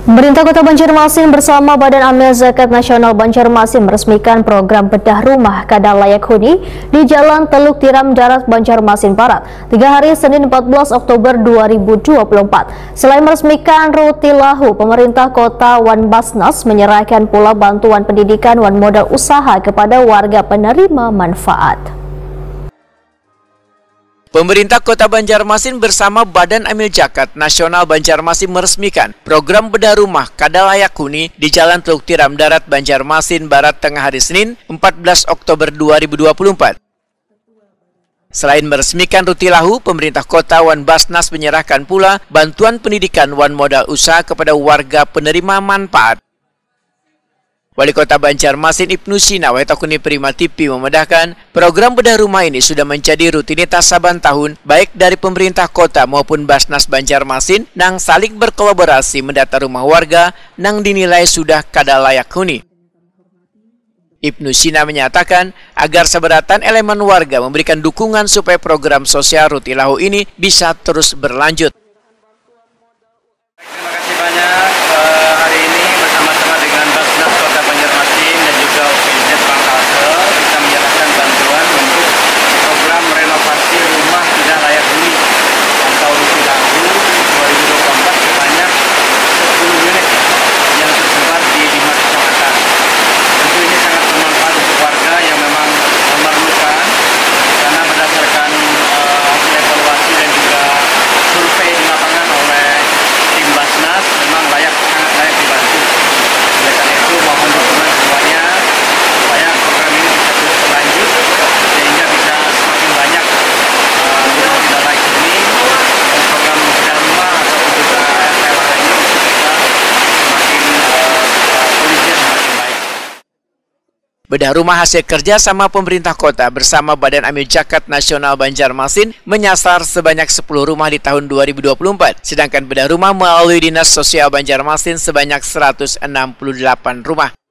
Pemerintah Kota Banjarmasin bersama Badan Amil Zakat Nasional Banjarmasin meresmikan program bedah rumah kadal layak huni di Jalan Teluk Tiram Darat, Banjarmasin Barat, 3 hari Senin 14 Oktober 2024. Selain meresmikan Rutilahu, pemerintah Kota Wan Basnas menyerahkan pula bantuan pendidikan wan modal usaha kepada warga penerima manfaat. Pemerintah Kota Banjarmasin bersama Badan Amil Zakat Nasional Banjarmasin meresmikan program bedah rumah kadal layak huni di Jalan Teluk Tiram Darat, Banjarmasin Barat tengah hari Senin 14 Oktober 2024. Selain meresmikan Rutilahu, pemerintah Kota Wan Basnas menyerahkan pula bantuan pendidikan wan modal usaha kepada warga penerima manfaat. Wali Kota Banjarmasin Ibnu Sina Wahetakuni Prima TV memedahkan program bedah rumah ini sudah menjadi rutinitas saban tahun baik dari pemerintah kota maupun Basnas Banjarmasin nang saling berkolaborasi mendata rumah warga nang dinilai sudah kadal layak huni. Ibnu Sina menyatakan agar seberatan elemen warga memberikan dukungan supaya program sosial Rutilahu ini bisa terus berlanjut. Terima kasih banyak hari ini bersama-sama dengan Basnas Kota Banjarmasin dan juga OPZ Bangkalsel bisa menyerahkan bantuan untuk program renovasi rumah tidak layak huni atau Rutilahu 2024 sebanyak 10 unit yang tersebar di 5 kecamatan. Tentu ini sangat bermanfaat untuk warga yang memang memerlukan karena berdasarkan hasil evaluasi dan juga survei di lapangan oleh tim Basnas memang sangat layak dibantu. Oleh karena itu mohon dukungan semuanya supaya program ini bisa terus berlanjut sehingga bisa semakin banyak rumah tidak layak huni dan program bedah rumah ataupun juga sewa ini untuk bisa semakin kondisinya semakin baik. Bedah rumah hasil kerja sama pemerintah kota bersama Badan Amil Zakat Nasional Banjarmasin menyasar sebanyak 10 rumah di tahun 2024, sedangkan bedah rumah melalui Dinas Sosial Banjarmasin sebanyak 168 rumah.